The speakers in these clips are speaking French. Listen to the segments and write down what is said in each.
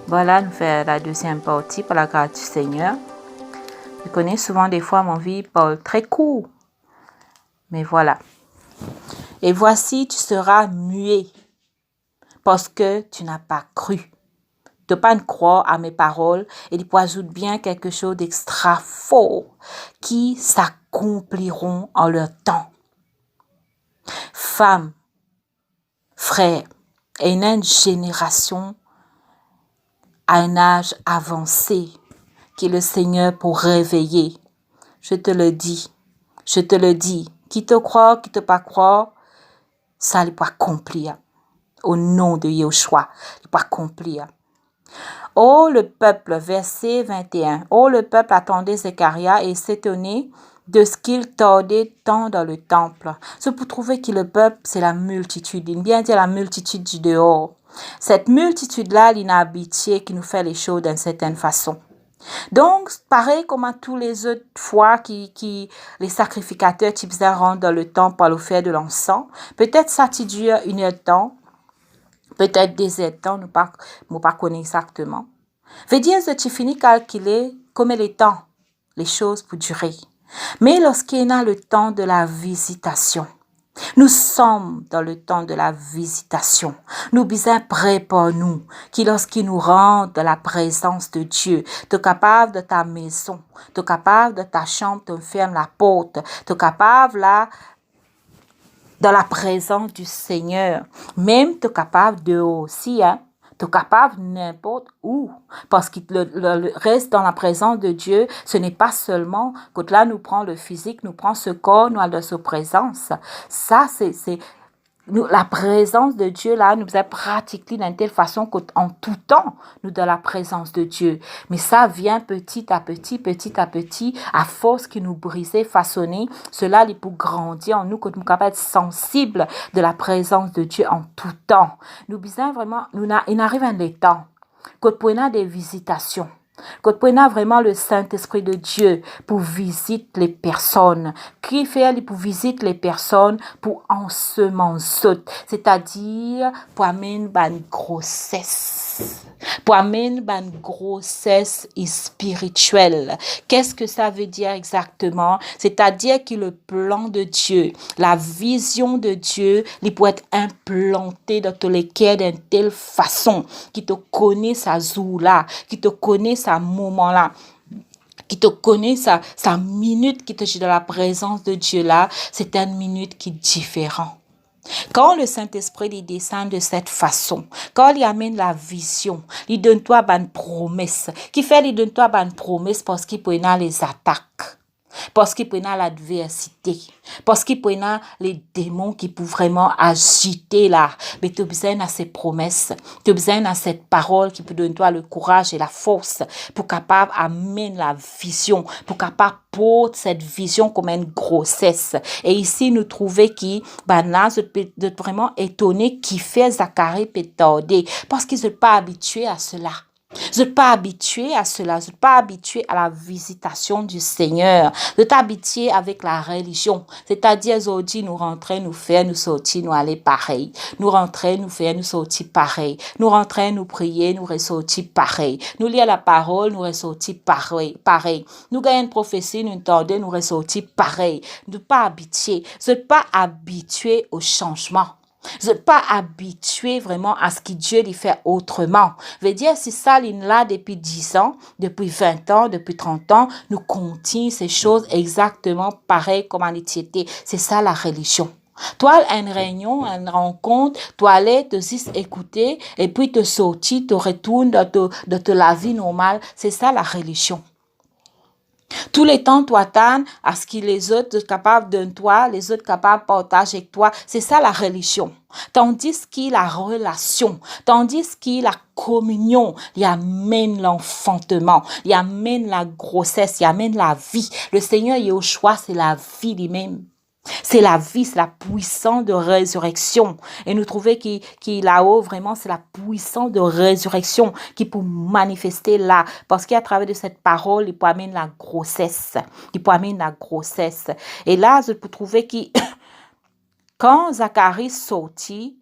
Voilà, nous faisons la deuxième partie par la grâce du Seigneur. Je connais souvent des fois mon vie parle très court. Mais voilà. Et voici, tu seras muet parce que tu n'as pas cru. De pas croire à mes paroles et il ajoute bien quelque chose d'extra fort qui s'accompliront en leur temps. Femmes, frères, et une génération à un âge avancé qui est le Seigneur pour réveiller. Je te le dis, qui te croit, qui te pas croit, ça il peut accomplir. Au nom de Yeshua, il peut accomplir. Oh le peuple, verset 21. Oh le peuple attendait Zacharia et s'étonnait de ce qu'il tordait tant dans le temple. C'est pour trouver que le peuple, c'est la multitude. Il vient dire la multitude du dehors. Cette multitude-là, l'inhabituée qui nous fait les choses d'une certaine façon. Donc, pareil comme à tous les autres fois qui les sacrificateurs qui faisaient rentrer dans le temple pour l'offrir de l'encens, peut-être ça dure une heure de temps, peut-être des heures de temps, nous pas connaître exactement. Veut dire que tu finis calculer comme les temps, les choses pour durer. Mais lorsqu'il y a le temps de la visitation, nous sommes dans le temps de la visitation. Nous besoin prêts pour nous, qui lorsqu'il nous rentre dans la présence de Dieu, tu es capable de ta maison, tu es capable de ta chambre, tu fermes la porte, tu es capable là, dans la présence du Seigneur, même tu es capable de aussi, tu es capable n'importe où. Parce que le reste dans la présence de Dieu, ce n'est pas seulement que là nous prend le physique, nous prend ce corps, nous allons de sa présence. Ça, c'est la présence de Dieu là nous est pratiquée d'une telle façon qu'en tout temps, nous dans la présence de Dieu. Mais ça vient petit à petit, à force qui nous brisait, façonner, cela est pour grandir en nous, que nous sommes capables d'être sensibles de la présence de Dieu en tout temps. Nous besoin vraiment, il arrive un des temps, que nous prenons des visitations. Quand on a vraiment le Saint-Esprit de Dieu pour visiter les personnes, qui fait pour visiter les personnes pour ensemencer, c'est-à-dire pour amener une grossesse, pour amener une grossesse spirituelle. Qu'est-ce que ça veut dire exactement? C'est-à-dire que le plan de Dieu, la vision de Dieu, il peut être implanté dans tous les cœurs d'une telle façon qui te connaît sa zoula, qui te connaît sa moment-là, qui te connaît sa minute qui te dit dans la présence de Dieu là, c'est une minute qui est différente. Quand le Saint-Esprit il descend de cette façon, quand il amène la vision, il donne toi une promesse, qui fait il donne toi une promesse parce qu'il peut y les attaques. Parce qu'il peut y l'adversité, parce qu'il peut y les démons qui peuvent vraiment agiter là. Mais tu as besoin de ces promesses, tu as besoin de cette parole qui peut donner toi le courage et la force pour capable amener la vision, pour capable porter cette vision comme une grossesse. Et ici, nous trouvons qui, là, de vraiment étonné qui fait Zacharie peut tarder parce qu'ils ne sont pas habitués à cela. Je ne suis pas habitué à cela. Je ne suis pas habitué à la visitation du Seigneur. Je suis habitué avec la religion. C'est-à-dire, aujourd'hui, nous rentrer, nous faire, nous sortir, nous aller pareil. Nous rentrer, nous faire, nous sortir pareil. Nous rentrer, nous prier, nous ressortir pareil. Nous lire la parole, nous ressortir pareil. Nous gagnons une prophétie, nous entendons, nous ressortir pareil. Je ne suis pas habitué. Je ne suis pas habitué au changement. Je ne suis pas habitué vraiment à ce que Dieu lui fait autrement. Je veux dire, si ça est là depuis 10 ans, depuis 20 ans, depuis 30 ans, nous continuons ces choses exactement pareil comme en était. C'est ça la religion. Toi, une réunion, une rencontre, toi aller te juste écouter et puis te sortir, te retourner de la vie normale. C'est ça la religion. Tous les temps, toi, attends à ce que les autres sont capables de toi, les autres capables de partager avec toi. C'est ça la religion. Tandis que la relation, tandis que la communion, il amène l'enfantement, il amène la grossesse, il amène la vie. Le Seigneur Yeshua, c'est la vie lui-même. C'est la vie, c'est la puissance de résurrection. Et nous trouvons qu'il là-haut, vraiment, c'est la puissance de résurrection qui peut manifester là. Parce qu'à travers de cette parole, il peut amener la grossesse. Il peut amener la grossesse. Et là, je peux trouver que quand Zacharie sortit,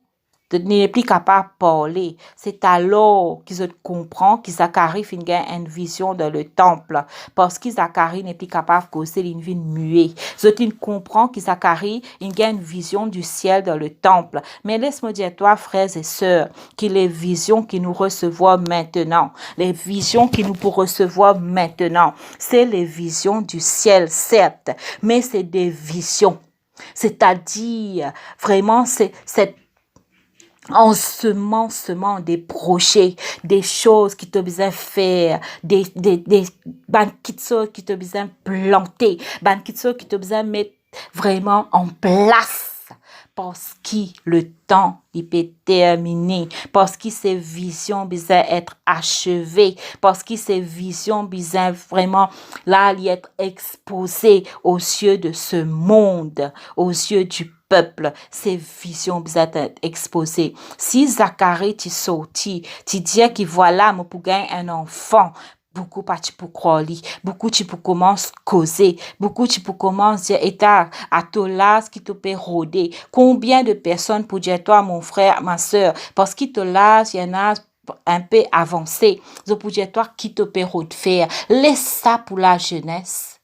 n'est plus capable de parler. C'est alors qu'ils comprennent que Zacharie finit une vision dans le temple. Parce que Zacharie n'est plus capable de causer une vie muette. Ils comprennent que Zacharie a une vision du ciel dans le temple. Mais laisse-moi dire, toi, frères et sœurs, que les visions que nous recevons maintenant, les visions que nous pouvons recevoir maintenant, c'est les visions du ciel, certes, mais c'est des visions. C'est-à-dire, vraiment, c'est ensemencement des projets, des choses qui te besoin faire, des banquites qui te besoin planter, banquites qui te besoin mettre vraiment en place. Parce que le temps il peut terminer, parce que ces visions besoin être achevées, parce que ces visions besoin vraiment là y être exposées aux yeux de ce monde, aux yeux du peuple, ces visions besoin être exposées. Si Zacharie t'y sorti, t'y dit que voilà, moi pour gagner un enfant, beaucoup parti pour croire, beaucoup tu pour commencer causer, beaucoup tu pour commencer dire état à tolas qui te peut rôder. Combien de personnes pour dire toi mon frère, ma soeur, parce qu'il te lâche, il y en a un peu avancé. Je pour dire toi qui te peut faire. Laisse ça pour la jeunesse.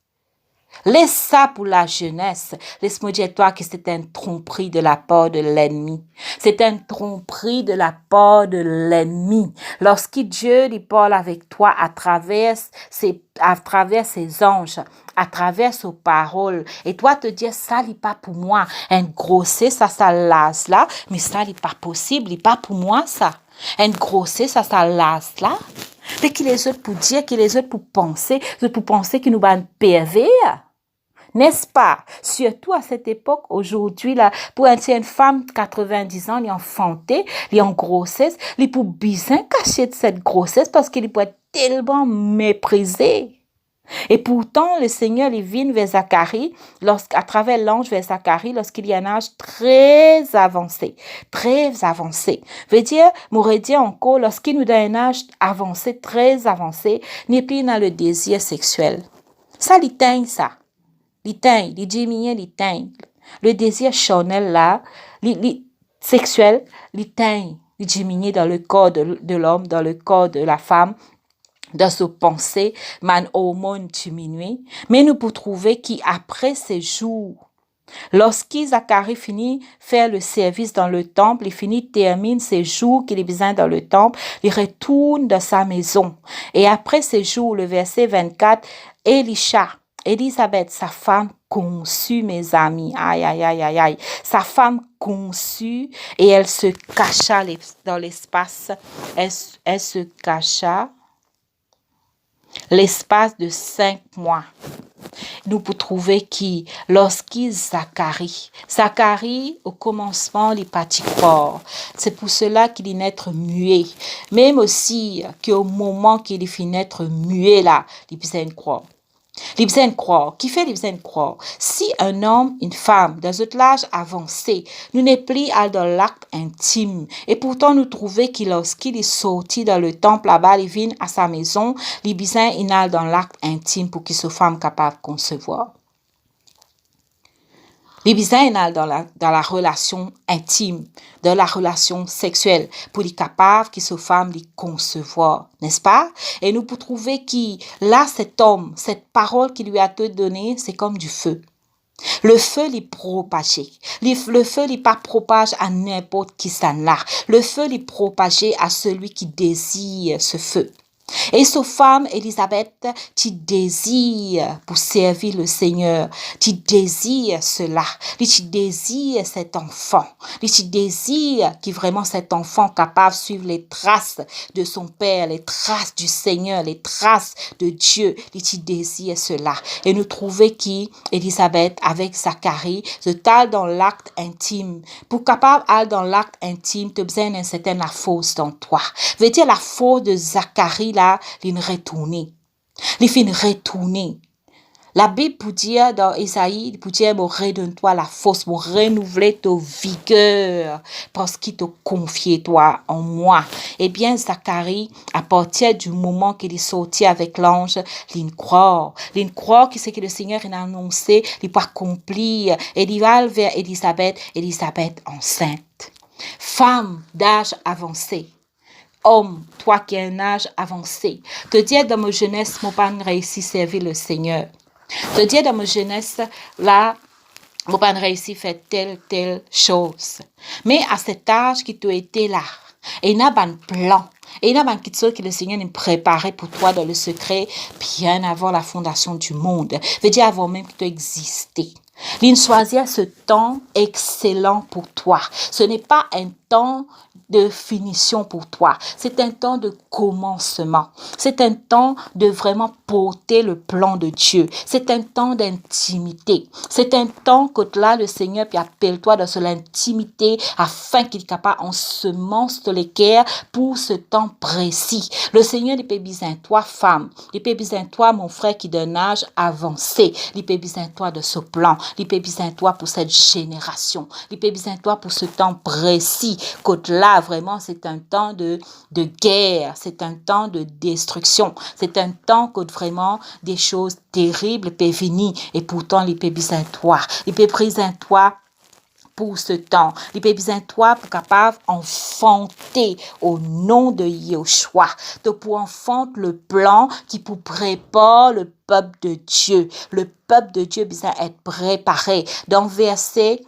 Laisse ça pour la jeunesse. Laisse-moi dire toi que c'est un tromperie de la part de l'ennemi. C'est un tromperie de la part de l'ennemi. Lorsque Dieu lui parle avec toi à travers ses anges, à travers ses paroles, et toi te dire ça n'est pas pour moi. Un grossesse, ça lasse là, mais ça n'est pas possible, n'est pas pour moi ça. Un grossesse, ça lasse là. Mais qui les autres pour dire, qui les autres pour penser que nous allons pervers. N'est-ce pas? Surtout à cette époque, aujourd'hui, là, pour une femme de 90 ans, elle est enfantée, elle est en grossesse, elle est pour bien cacher de cette grossesse parce qu'elle peut être tellement méprisée. Et pourtant, le Seigneur, il vient vers Zacharie, à travers l'ange vers Zacharie, lorsqu'il y a un âge très avancé. Très avancé. Veut dire, m'aurait dit encore, lorsqu'il nous donne un âge avancé, très avancé, n'est plus dans le désir sexuel. Ça, l'éteint, ça. L'éteint, les diminue, l'éteint. Le désir charnel, là, sexuel, l'éteint, les diminue dans le corps de l'homme, dans le corps de la femme, dans ses pensées, man hormone diminue. Mais nous pouvons trouver qu'après ces jours, lorsque Zacharie finit faire le service dans le temple, termine ses jours qu'il est besoin dans le temple, il retourne dans sa maison. Et après ces jours, le verset 24, Élisabeth, sa femme conçut, mes amis. Aïe, aïe, aïe, aïe, aïe. Sa femme conçut et elle se cacha dans l'espace. Elle se cacha l'espace de 5 mois. Nous pouvons trouver qui, lorsqu'il Zacharie, au commencement, il partit croire. C'est pour cela qu'il est naître muet. Même aussi, qu'au moment qu'il est fini naître muet là, il peut croire. Les besoins de croire. Qui fait les besoins de croire? Si un homme, une femme, dans un âge avancé, nous n'est plus dans l'acte intime, et pourtant nous trouvons qu'il lorsqu'il est sorti dans le temple là-bas, il vient à sa maison, les besoins il est dans l'acte intime pour qu'il soit femme capable de concevoir. Les besoins dans la relation intime, dans la relation sexuelle, pour les capables qui sont femmes de concevoir, n'est-ce pas? Et nous pouvons trouver que là, cet homme, cette parole qu'il lui a donnée, c'est comme du feu. Le feu l'est propagé. Le feu n'est pas propage à n'importe qui ça là. Le feu l'est propagé à celui qui désire ce feu. Et sa femme, Élisabeth, tu désires pour servir le Seigneur. Tu désires cela. Tu désires cet enfant. Tu désires que vraiment cet enfant capable de suivre les traces de son Père, les traces du Seigneur, les traces de Dieu. Tu désires cela. Et nous trouvons qu'Élisabeth, avec Zacharie, se tale dans l'acte intime. Pour capable d'aller dans l'acte intime, tu as besoin d'une certaine la force dans toi. Veut dire la force de Zacharie là, il retourné. Il fin retourner. La Bible pour dire dans Isaïe, pour dire me redonne-toi la force, me renouveler ta vigueur parce qu'il te confie toi en moi. Eh bien Zacharie, à partir du moment qu'il est sorti avec l'ange, il croit que c'est que le Seigneur a annoncé, il peut accomplir et il va vers Élisabeth enceinte. Femme d'âge avancé. Homme, toi qui as un âge avancé, te dire dans ma jeunesse, moi pas réussi à servir le Seigneur. Te dire dans ma jeunesse, là, moi pas réussi à faire telle chose. Mais à cet âge qui t'a été là, et il y a un plan, et il y a un petit que le Seigneur nous préparait pour toi dans le secret, bien avant la fondation du monde. Veut dire avant même que tu existais. Il choisit ce temps excellent pour toi. Ce n'est pas un temps de finition pour toi. C'est un temps de commencement. C'est un temps de vraiment porter le plan de Dieu. C'est un temps d'intimité. C'est un temps que là, le Seigneur puis appelle-toi dans l'intimité afin qu'il est capable en semence de l'équerre pour ce temps précis. Le Seigneur, il peut besoin de toi, femme. Il peut besoin de toi, mon frère, qui d'un âge avancé. Il peut besoin de toi de ce plan. Il peut besoin de toi pour cette génération. Il peut besoin de toi pour ce temps précis. Que là, vraiment, c'est un temps de guerre, c'est un temps de destruction, c'est un temps que vraiment des choses terribles peuvent venir et pourtant il peut besoin de toi, il peut besoin de toi pour ce temps, il peut besoin de toi pour capable enfanter au nom de Yeshua, de pour enfanter le plan qui pour prépare le peuple de Dieu. Le peuple de Dieu besoin être préparé. Dans verset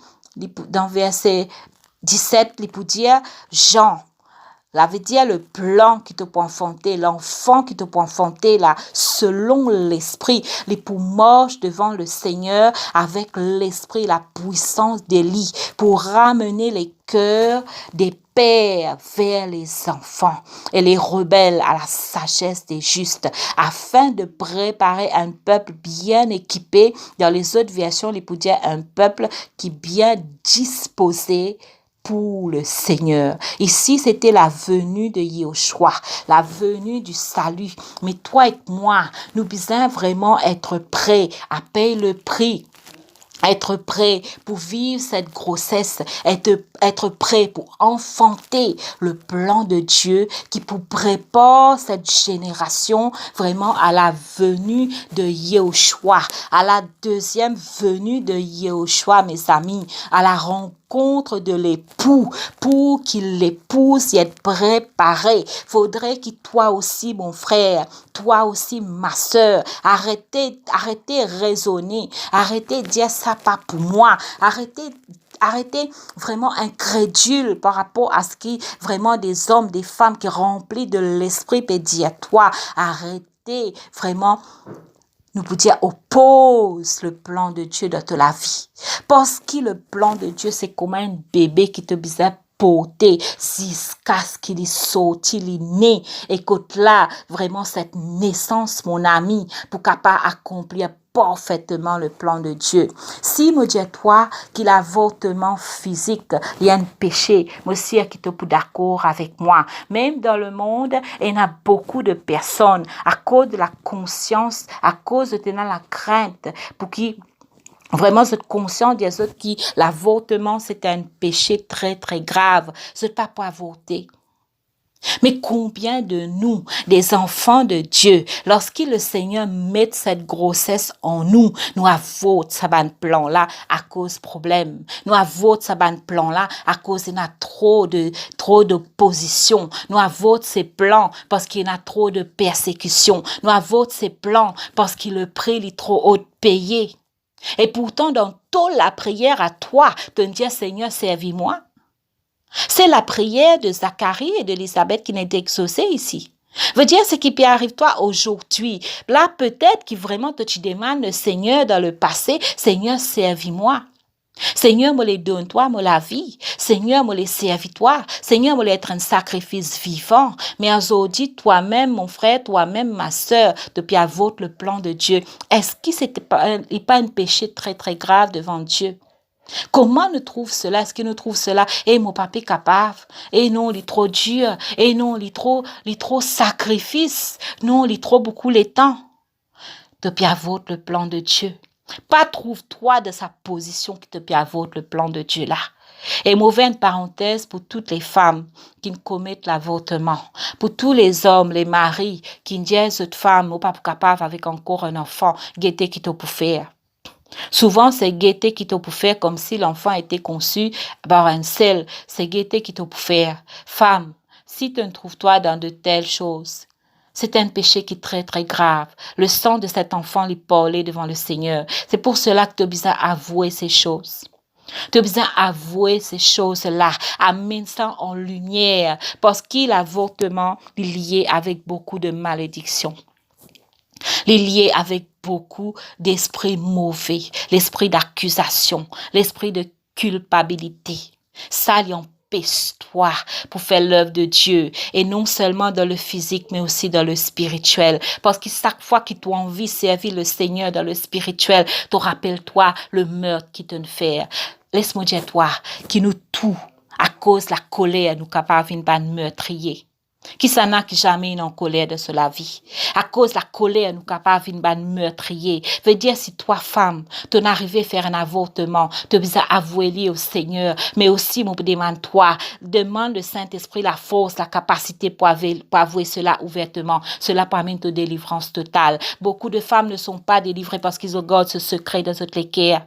17, il peut dire Jean. Ça veut dire le plan qui te peut enfanter, l'enfant qui te peut enfanter là, selon l'esprit, les pour marcher devant le Seigneur avec l'esprit, la puissance d'Élie, pour ramener les cœurs des pères vers les enfants et les rebelles à la sagesse des justes, afin de préparer un peuple bien équipé. Dans les autres versions, il peut dire un peuple qui est bien disposé pour le Seigneur. Ici, c'était la venue de Yeshua, la venue du salut. Mais toi et moi, nous devons vraiment être prêts à payer le prix. Être prêt pour vivre cette grossesse, être prêt pour enfanter le plan de Dieu qui pour préparer cette génération vraiment à la venue de Yeshua, à la deuxième venue de Yeshua, mes amis, à la rencontre de l'époux pour qu'il l'épouse et être préparé. Faudrait que toi aussi, mon frère, toi aussi, ma sœur, arrêtez raisonner, arrêtez dire ça pas pour moi, arrêtez vraiment incrédule par rapport à ce qui vraiment des hommes, des femmes qui remplis de l'esprit peut dire toi, arrêtez vraiment nous vous dire oppose le plan de Dieu dans la vie. Parce que le plan de Dieu, c'est comme un bébé qui te besoin porter jusqu'à ce qu'il est sorti, il est né. Écoute là, vraiment cette naissance, mon ami, pour capable accomplir parfaitement le plan de Dieu. Si me dis toi qu'il a avortement physique, il y a un péché, monsieur qui te peut d'accord avec moi. Même dans le monde, il y a beaucoup de personnes à cause de la conscience, à cause de la crainte, pour qui vraiment, vous êtes conscient des autres qui l'avortement, c'est un péché très, très grave. C'est pas pour avorter. Mais combien de nous, des enfants de Dieu, lorsque le Seigneur met cette grossesse en nous, nous avons ce plan-là à cause problème. Nous avons ce plan-là à cause il y a trop d'opposition. Nous avons ces plans parce qu'il y a trop de persécution. Nous avons ces plans parce que le prix est trop haut payé. Et pourtant, dans toute la prière à toi, de dire Seigneur, servis-moi. C'est la prière de Zacharie et d'Élisabeth qui n'est exaucée ici. Veut dire ce qui peut arriver toi aujourd'hui. Là, peut-être que vraiment tu demandes le Seigneur dans le passé, Seigneur, servis-moi. Seigneur, me les donne-toi, me la vie. Seigneur, me les servis-toi. Seigneur, me les être un sacrifice vivant. Mais aujourd'hui, toi-même, mon frère, toi-même, ma sœur, depuis à votre le plan de Dieu, est-ce que c'était pas un péché très, très grave devant Dieu? Comment nous trouve cela? Est-ce qu'il nous trouve cela? Et mon papa est capable. Et non, il est trop dur. Et non, il est trop sacrifice. Non, il est trop beaucoup les temps. Depuis à votre le plan de Dieu. Pas trouve-toi de sa position qui te piavote le plan de Dieu là. Et mauvaise parenthèse pour toutes les femmes qui ne commettent l'avortement. Pour tous les hommes, les maris qui disent cette femme ou pas capable avec encore un enfant, guetter qui te pour faire. Souvent, c'est gaieté qui t'a pour faire comme si l'enfant était conçu par un sel. C'est gaieté qui t'a pour faire. Femme, si tu ne trouves toi dans de telles choses, c'est un péché qui est très, très grave. Le sang de cet enfant lui parlait devant le Seigneur. C'est pour cela que tu as besoin d'avouer ces choses. Tu as besoin d'avouer ces choses-là. Amène ça en lumière. Parce que l'avortement est lié avec beaucoup de malédictions. Il est lié avec beaucoup d'esprits mauvais. L'esprit d'accusation. L'esprit de culpabilité. Ça lui empêche-toi pour faire l'œuvre de Dieu. Et non seulement dans le physique, mais aussi dans le spirituel. Parce que chaque fois que tu as envie de servir le Seigneur dans le spirituel, tu rappelles-toi le meurtre qui te fait. Laisse-moi dire toi, qui nous tout à cause de la colère, nous capables de meurtrier. Qui s'en a qui jamais une en colère de cela vie. À cause de la colère, nous capables de meurtrier. Veut dire si toi, femme, tu arrivé à faire un avortement, tu as avoué au Seigneur, mais aussi, mon demande toi, demande le Saint-Esprit la force, la capacité pour avouer cela ouvertement. Cela permet de délivrance totale. Beaucoup de femmes ne sont pas délivrées parce qu'ils gardent ce secret dans notre cœur.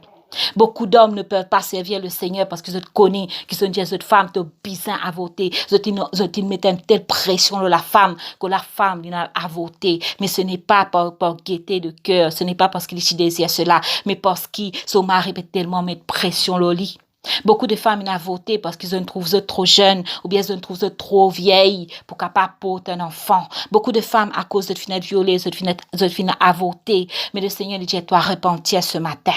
Beaucoup d'hommes ne peuvent pas servir le Seigneur parce qu'ils connaissent, qu'ils sont dit cette femme te bizarre à voter. Ils mettent une telle pression sur la femme que la femme n'a à voter. Mais ce n'est pas par gaieté de cœur, ce n'est pas parce qu'il désire cela, mais parce que son mari peut tellement mettre pression sur lui. Beaucoup de femmes n'ont voté parce qu'ils se trouvent trop jeunes ou bien ils se trouvent trop vieilles pour capable porter un enfant. Beaucoup de femmes à cause de finir violées, de finir à voter. Mais le Seigneur dit à toi repentir ce matin.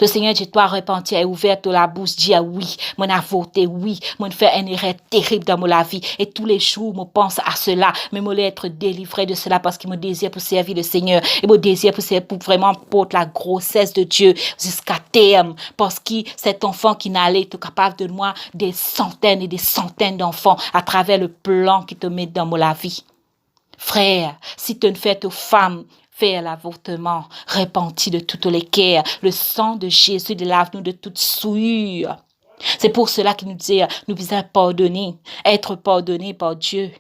Le Seigneur dit toi repentir et ouverte la bouche dit oui, moi a voté oui, moi fait un erreur terrible dans ma vie et tous les jours moi pense à cela, mais moi être délivré de cela parce que mon désir pour servir le Seigneur et mon désir pour vraiment porter la grossesse de Dieu jusqu'à terme parce que cet enfant qui n'allait être capable de moi des centaines et des centaines d'enfants à travers le plan qui te met dans ma vie. Frère, si tu ne fais aux femmes faire l'avortement, repenti de toutes les cœurs, le sang de Jésus lave-nous de toute souillure. C'est pour cela qu'il nous dit, nous devons pardonner, être pardonnés par Dieu.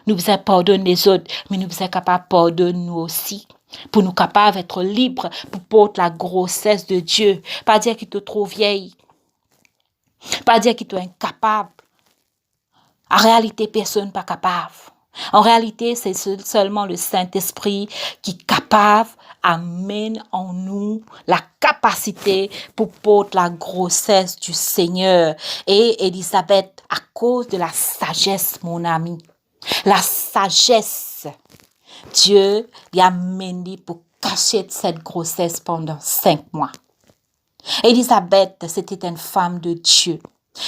Nous devons pardonner les autres, mais nous devons capables de pardonner nous aussi. Pour nous capables d'être libres, pour porter la grossesse de Dieu. Pas dire qu'il est trop vieille. Pas dire qu'il est incapable. En réalité, personne n'est pas capable. En réalité, c'est seulement le Saint-Esprit qui est capable amène en nous la capacité pour porter la grossesse du Seigneur. Et Élisabeth, à cause de la sagesse, mon ami, la sagesse, Dieu lui a amené pour cacher cette grossesse pendant 5 mois. Élisabeth, c'était une femme de Dieu.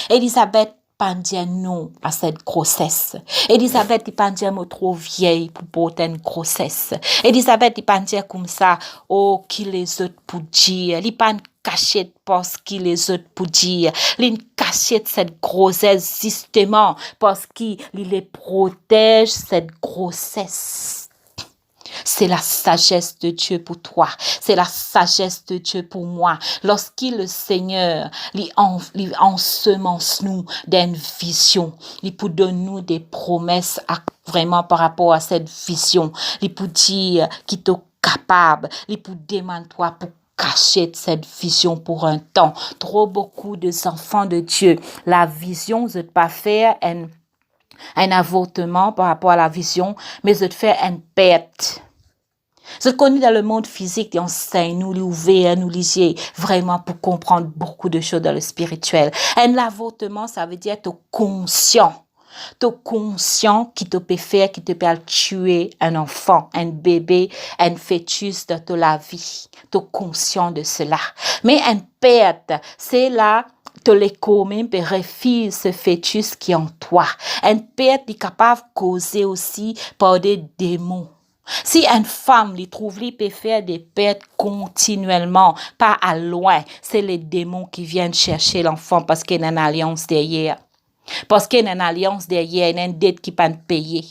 Élisabeth pas dire non à cette grossesse. Élisabeth n'est pas dire trop vieille pour porter une grossesse. Élisabeth n'est pas dire comme ça, oh, qui les autres pour dire. Elle n'est pas une cachette parce qu'il les autres pour dire. Elle une cachette cette grossesse justement parce qu'il les protège cette grossesse. C'est la sagesse de Dieu pour toi. C'est la sagesse de Dieu pour moi. Lorsqu'il le Seigneur lui ensemence nous d'une vision, il peut donner nous des promesses vraiment par rapport à cette vision. Il peut dire qu'il est capable. Il peut demander toi pour cacher cette vision pour un temps. Trop beaucoup de enfants de Dieu. La vision, je ne peux pas faire un avortement par rapport à la vision, mais je te fais une perte. Je connais dans le monde physique, on enseigne, nous l'ouvrir, nous lisier vraiment pour comprendre beaucoup de choses dans le spirituel. Un avortement, ça veut dire être conscient. T'es conscient qui te peut faire, qui te peut tuer un enfant, un bébé, un fœtus dans la vie. T'es conscient de cela. Mais une perte, c'est là te les communs peut refuser ce fœtus qui est en toi. Une perte est capable de causer aussi par des démons. Si une femme lui trouve lui peut faire des pertes continuellement, pas à loin, c'est les démons qui viennent chercher l'enfant parce qu'il y a une alliance derrière. Parce qu'il y a une alliance derrière, il y a une dette qui peut pas payer.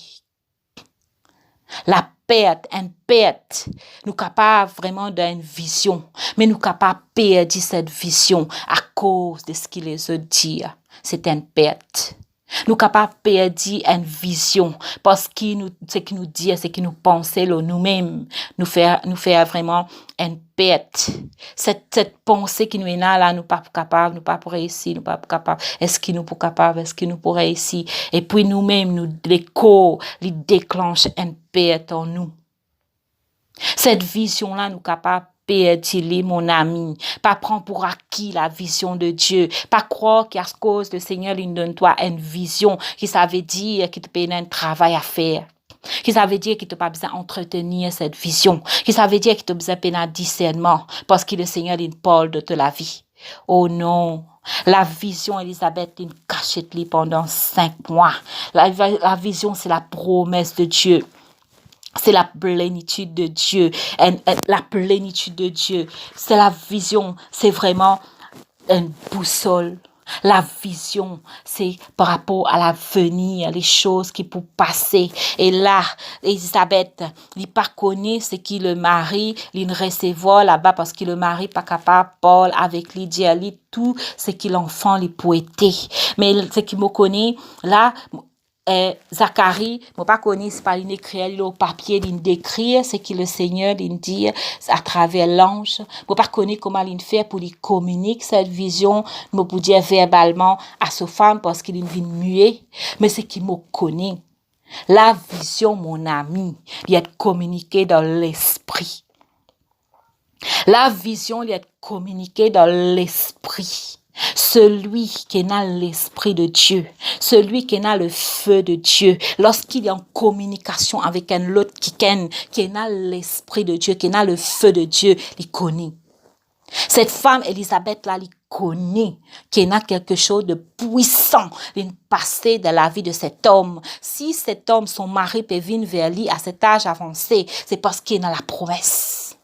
La perte, une perte, nous capables vraiment d'une vision, mais nous capables de perdre cette vision à cause de ce qu'ils les ont dit. C'est une perte. Nous capables de perdre une vision parce que ce qui nous dit, ce qui nous pensait nous-mêmes, nous faire vraiment une perte. Cette pensée qui nous est là, nous pas capables, nous pas pour réussir, nous pas capables. Est-ce que nous pour capables, est-ce que nous pour réussir? Et puis nous-mêmes, nous l'écho, les déclenche une perte en nous. Cette vision-là, nous capables perdre, mon ami. Pas prendre pour acquis la vision de Dieu. Pas croire qu'à cause le Seigneur lui donne toi une vision qui ça veut dire qu'il te paye un travail à faire. Qui ça veut dire qu'il te pas besoin d'entretenir cette vision. Qui ça veut dire qu'il te besoin de un discernement parce que le Seigneur il parle de la vie. Oh non. La vision, Elisabeth, il cachette pendant 5 mois. La vision, c'est la promesse de Dieu. C'est la plénitude de Dieu. La plénitude de Dieu. C'est la vision. C'est vraiment une boussole. La vision, c'est par rapport à l'avenir, les choses qui peuvent passer. Et là, Elisabeth, il pas connaît ce qui le mari, il recevoir là-bas parce que le mari pas capable Paul avec lui dire tout ce que l'enfant lui poété. Mais ce qui me connaît là, Zacharie, je ne pas connais pas il écrit au papier, il décrire ce que le Seigneur il dit à travers l'ange. Je pas connais comment il fait pour lui communiquer cette vision, me pour dire verbalement à sa femme parce qu'il vient muet, mais ce qui me connaît. La vision, mon ami, il est communiquée dans l'esprit. La vision, il est communiquée dans l'esprit. Celui qui a l'esprit de Dieu, celui qui a le feu de Dieu, lorsqu'il est en communication avec un autre qui a l'esprit de Dieu, qui a le feu de Dieu, il connaît. Cette femme, Elisabeth, là, il connaît qu'il y a quelque chose de puissant, une passé dans la vie de cet homme. Si cet homme, son mari, peut venir vers lui à cet âge avancé, c'est parce qu'il a la promesse.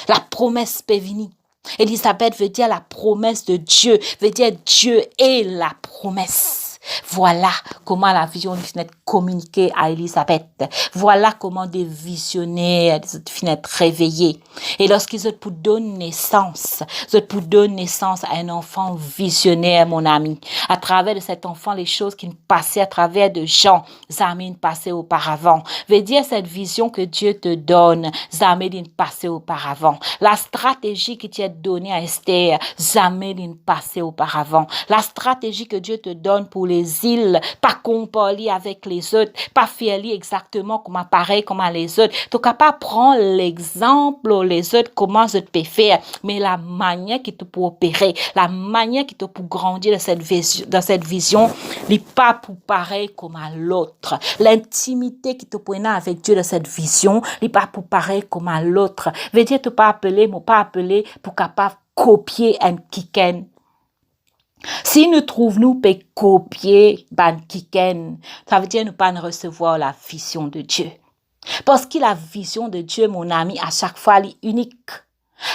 La promesse peut venir. Elisabeth veut dire la promesse de Dieu, veut dire Dieu est la promesse. Voilà comment la vision finit communiquer à Elisabeth. Voilà comment des visionnaires finissent réveillés. Et lorsqu'ils ont pour donner naissance, à un enfant visionnaire, mon ami. À travers de cet enfant, les choses qui passaient à travers de gens, jamais passaient auparavant. Veut dire cette vision que Dieu te donne, jamais passé auparavant. La stratégie qui t'est donnée à Esther, jamais passé auparavant. La stratégie que Dieu te donne pour les îles, pas comparer avec les autres, pas faire exactement comme pareil comme les autres. Tu n'as pas prendre l'exemple les autres comment je peux faire, mais la manière qui te peut opérer, la manière qui te peut grandir dans cette vision, n'est pas pour pareil comme à l'autre. L'intimité qui te peut avec Dieu dans cette vision, n'est pas pour pareil comme à l'autre. Veut dire tu pas appeler, mais pas appeler pour capable copier un kiken. Si nous trouvons nous peut copier ban kiken, ça veut dire nous pas recevoir la vision de Dieu. Parce que la vision de Dieu, mon ami, à chaque fois, elle est unique.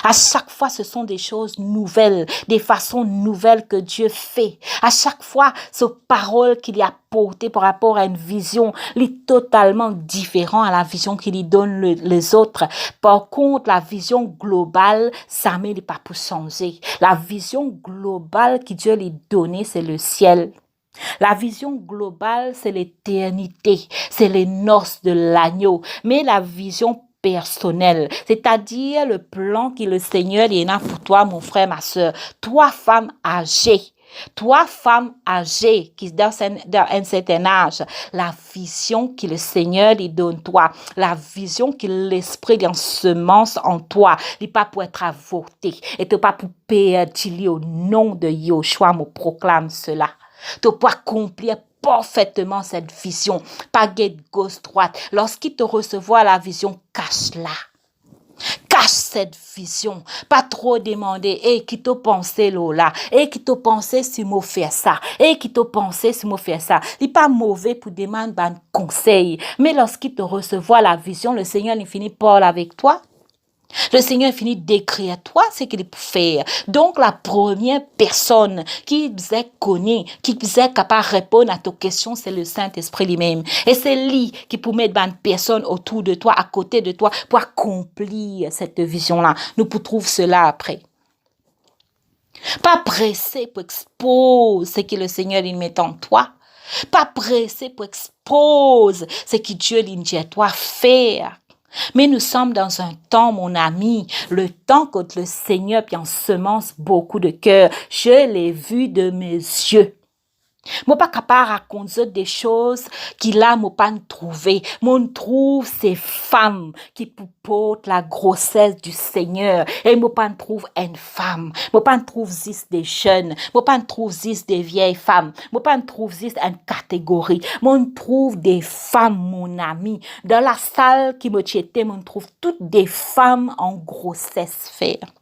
À chaque fois, ce sont des choses nouvelles, des façons nouvelles que Dieu fait. À chaque fois, ce parole qu'il a portée par rapport à une vision, est totalement différent à la vision qu'il lui donne les autres. Par contre, la vision globale, ça n'est pas pour changer. La vision globale que Dieu lui donnée, c'est le ciel. La vision globale, c'est l'éternité, c'est les noces de l'agneau. Mais la vision personnelle, c'est-à-dire le plan que le Seigneur y a pour toi, mon frère, ma soeur. Toi, femme âgée qui dans un certain âge, la vision que le Seigneur lui donne toi, la vision que l'Esprit d'ensemence en toi, il pas pour être avorté et pas pour perdre au nom de Yoshua, me proclame cela. Tu peux accomplir parfaitement cette vision. Pas guette gauche droite. Lorsqu'il te recevoir la vision, cache-la. Cache cette vision. Pas trop demander. Qui te pensait là? Qui te pensait si moi faire ça? Qui te pensait si moi faire ça? Il n'est pas mauvais pour demander un conseil. Mais lorsqu'il te recevoir la vision, le Seigneur il finit par parler avec toi. Le Seigneur finit d'écrire toi ce qu'il peut faire. Donc, la première personne qui vous est connue, qui vous est capable de répondre à tes questions, c'est le Saint-Esprit lui-même. Et c'est lui qui peut mettre une personne autour de toi, à côté de toi, pour accomplir cette vision-là. Nous pouvons trouver cela après. Pas pressé pour exposer ce que le Seigneur il met en toi. Pas pressé pour exposer ce que Dieu dit à toi faire. Mais nous sommes dans un temps, mon ami, le temps quand le Seigneur ensemence beaucoup de cœurs. Je l'ai vu de mes yeux. Moi pas capable de raconter des choses qu'il a moi pas trouvé. Moi trouve ces femmes qui portent la grossesse du Seigneur et moi pas trouve une femme. Moi pas trouve juste des jeunes. Moi pas trouve juste des vieilles femmes. Moi pas trouve juste une catégorie. Moi trouve des femmes, mon ami. Dans la salle qui me était, moi trouve toutes des femmes en grossesse faire.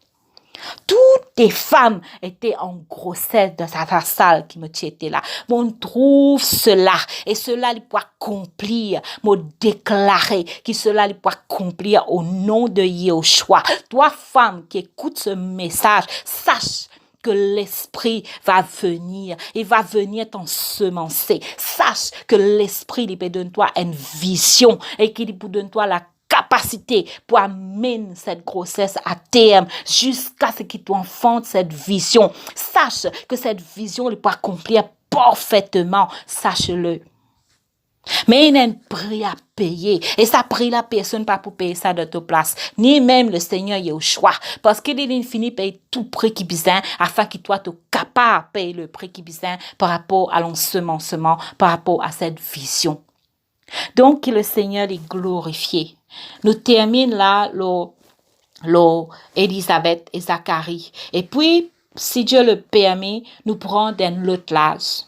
Toutes les femmes étaient en grossesse dans sa salle qui me était là. On trouve cela et cela il peut accomplir, me déclarer que cela il peut accomplir au nom de Yeshua. Toi femme qui écoute ce message, sache que l'esprit va venir, il va venir t'ensemencer. Sache que l'esprit il peut donner toi une vision et qu'il peut donner toi la capacité pour amener cette grossesse à terme jusqu'à ce que tu enfantes cette vision. Sache que cette vision elle peut accomplir parfaitement. Sache-le. Mais il y a un prix à payer. Et ça prix la personne pas pour payer ça de ta place. Ni même le Seigneur y a au choix. Parce qu'il est fini payer tout prix qui besoin afin que toi tu es capable de payer le prix qui besoin par rapport à l'ensemencement, par rapport à cette vision. Donc, que le Seigneur est glorifié. Nous terminons là, Élisabeth et Zacharie. Et puis, si Dieu le permet, nous prenons un autre l'âge.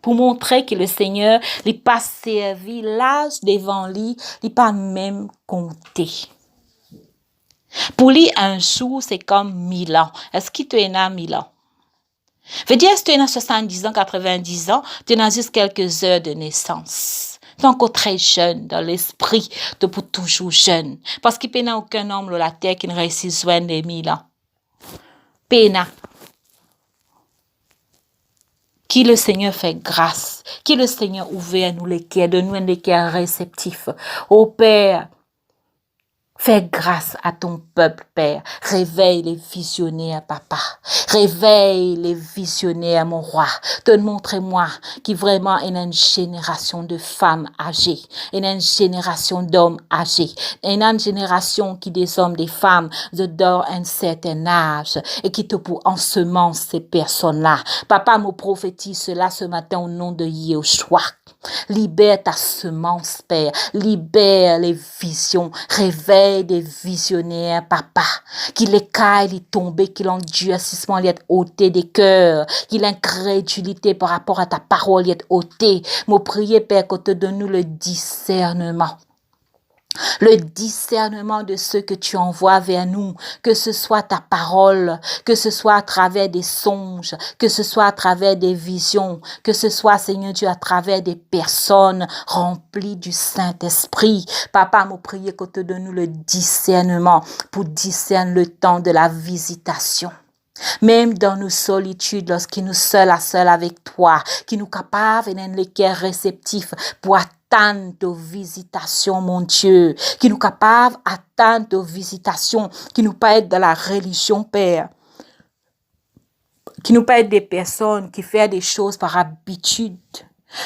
Pour montrer que le Seigneur n'est pas servi l'âge devant lui, il n'est pas même compté. Pour lui, un jour, c'est comme 1000 ans. Est-ce qu'il te en a 1000 ans? Veut dire, si tu as 70 ans, 90 ans, tu as juste quelques heures de naissance. Tu es encore très jeune dans l'esprit, tu es pour toujours jeune. Parce qu'il n'y a aucun homme sur la terre qui ne réussisse joindre les 1000 ans. Pena. Qui le Seigneur fait grâce, qui le Seigneur ouvre à nous les cœurs, donne-nous des cœurs réceptifs. Ô Père, fais grâce à ton peuple, Père. Réveille les visionnaires, Papa. Réveille les visionnaires, mon roi. Montre-moi qu'il vraiment y a une génération de femmes âgées. Il y a une génération d'hommes âgés. Il y a une génération qui des hommes, des femmes, de un certain âge et qui te pour ensemence ces personnes-là. Papa me prophétise cela ce matin au nom de Yeshua. Libère ta semence, Père. Libère les visions. Réveille des visionnaires, Papa. Qu'il les caille, les tomber, qu'il l'endurcissement y est ôté des cœurs. Qu'il l'incrédulité par rapport à ta parole y est ôté. Mon prier, Père, que te donne-nous le discernement. Le discernement de ce que tu envoies vers nous, que ce soit ta parole, que ce soit à travers des songes, que ce soit à travers des visions, que ce soit, Seigneur Dieu, à travers des personnes remplies du Saint-Esprit. Papa, me prier que te donne le discernement pour discerner le temps de la visitation. Même dans nos solitudes, lorsqu'il nous seul à seul avec toi, qui nous capable d'être les cœurs réceptifs pour attendre nos visitations, mon Dieu, qui nous capable d'attendre nos visitations, qui nous pas être dans la religion, Père, qui nous pas être des personnes qui font des choses par habitude,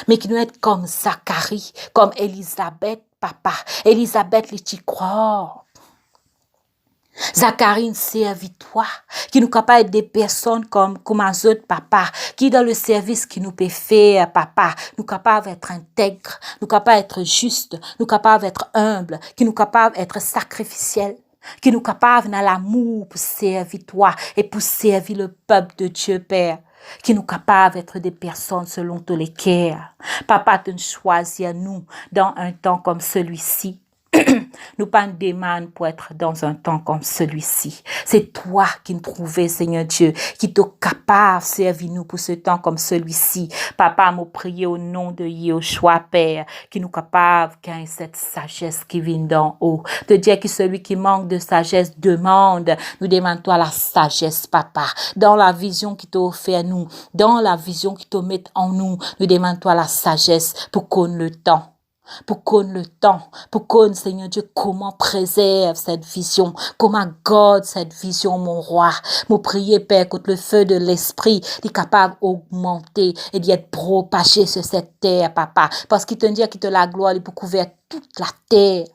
mais qui nous être comme Zacharie, comme Élisabeth, Papa. Élisabeth, les t'y croire. Zacharie, servit-toi, qui nous capable d'être des personnes comme un autre, Papa, qui dans le service qui nous peut faire, Papa, nous capables d'être intègres, nous capables d'être justes, nous capables d'être humbles, qui nous capables d'être sacrificiels, qui nous capables dans l'amour pour servir toi et pour servir le peuple de Dieu, Père. Qui nous capables d'être des personnes selon tous les cœurs. Papa, tu nous choisis à nous dans un temps comme celui-ci. Nous pas une demande pour être dans un temps comme celui-ci. C'est toi qui nous prouves, Seigneur Dieu, qui t'es capable de servir nous pour ce temps comme celui-ci. Papa, m'a prié au nom de Yeshua, Père, qui nous capable qu'il y ait cette sagesse qui vient d'en haut. De dire que celui qui manque de sagesse demande. Nous demandons la sagesse, Papa. Dans la vision qui t'a offert nous, dans la vision qui te met en nous, nous demandons la sagesse pour qu'on le temps. pour qu'on le temps, pour qu'on, Seigneur Dieu, comment préserve cette vision, comment garde cette vision, mon roi. Mon prier, Père, que le feu de l'esprit est capable d'augmenter et d'être propagé sur cette terre, papa. Parce qu'il te dit que la gloire est pour couvrir toute la terre.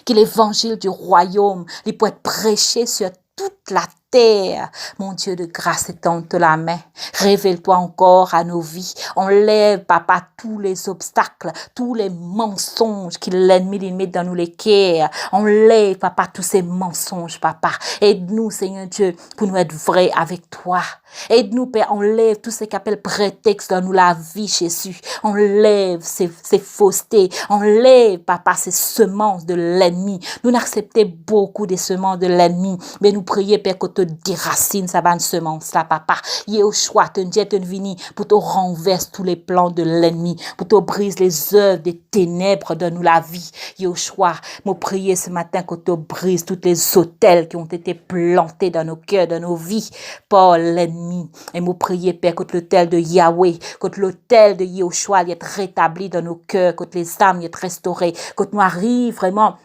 Que l'évangile du royaume, il peut être prêché sur toute la terre. Mon Dieu de grâce, étends-te la main. Révèle-toi encore à nos vies. Enlève, papa, tous les obstacles, tous les mensonges que l'ennemi met dans nous les cœurs. Enlève, papa, tous ces mensonges, papa. Aide-nous, Seigneur Dieu, pour nous être vrais avec toi. Aide-nous, Père, enlève tout ce qu'appelle prétexte dans nous la vie, Jésus. Enlève ces faussetés. Enlève, papa, ces semences de l'ennemi. Nous n'acceptons beaucoup des semences de l'ennemi, mais nous prions, Père, que te déracine sa bonne semence là, papa. Yehoshua, te dit, te vini pour te renverser tous les plans de l'ennemi, pour te briser les œuvres des ténèbres de nous la vie. Yehoshua, nous prions ce matin que te brise tous les autels qui ont été plantés dans nos cœurs, dans nos vies, par l'ennemi. Et nous prions, Père, que l'autel de Yahweh, que l'autel de Yehoshua est rétabli dans nos cœurs, que les âmes soient restaurées, que nous arrivons vraiment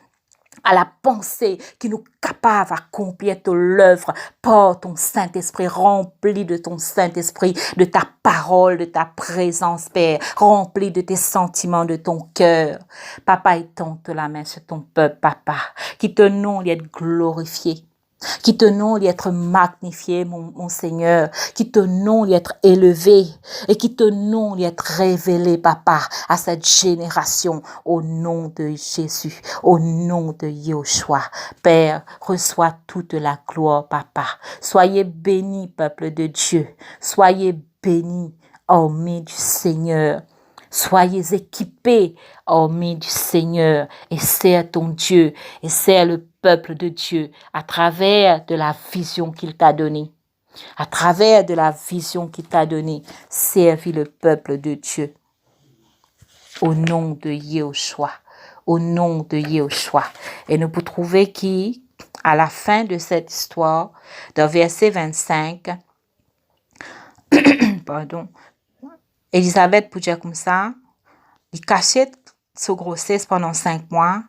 à la pensée qui nous capable d'accomplir l'œuvre par ton Saint-Esprit, rempli de ton Saint-Esprit, de ta parole, de ta présence, Père, rempli de tes sentiments, de ton cœur. Papa, étends-te la main sur ton peuple, papa, qui te nom être glorifié. Qui te nom être magnifié, mon Seigneur, qui te nom être élevé et qui te nom être révélé, papa, à cette génération, au nom de Jésus, au nom de Yehoshua. Père, reçois toute la gloire, papa. Soyez bénis, peuple de Dieu. Soyez bénis, armée du Seigneur. Soyez équipés, armée du Seigneur, et sers ton Dieu, et sers le peuple de Dieu à travers de la vision qu'il t'a donnée. À travers de la vision qu'il t'a donnée, servis le peuple de Dieu. Au nom de Yehoshua. Au nom de Yehoshua. Et nous pouvons trouver qui, à la fin de cette histoire, dans verset 25, pardon, Élisabeth peut dire comme ça, il cachait sa grossesse pendant 5 mois.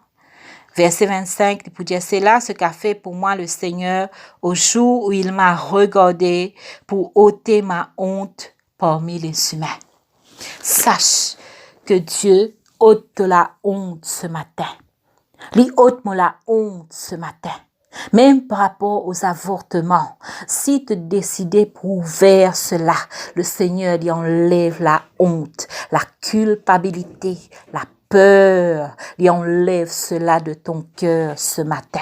Verset 25, il peut dire, c'est là ce qu'a fait pour moi le Seigneur au jour où il m'a regardé pour ôter ma honte parmi les humains. Sache que Dieu ôte la honte ce matin. Il ôte-moi la honte ce matin. Même par rapport aux avortements, si tu décidais pour faire cela, le Seigneur lui enlève la honte, la culpabilité, la peur, lui enlève cela de ton cœur ce matin.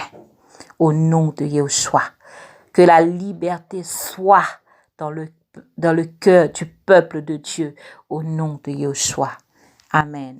Au nom de Yehoshua, que la liberté soit dans le cœur du peuple de Dieu, au nom de Yehoshua. Amen.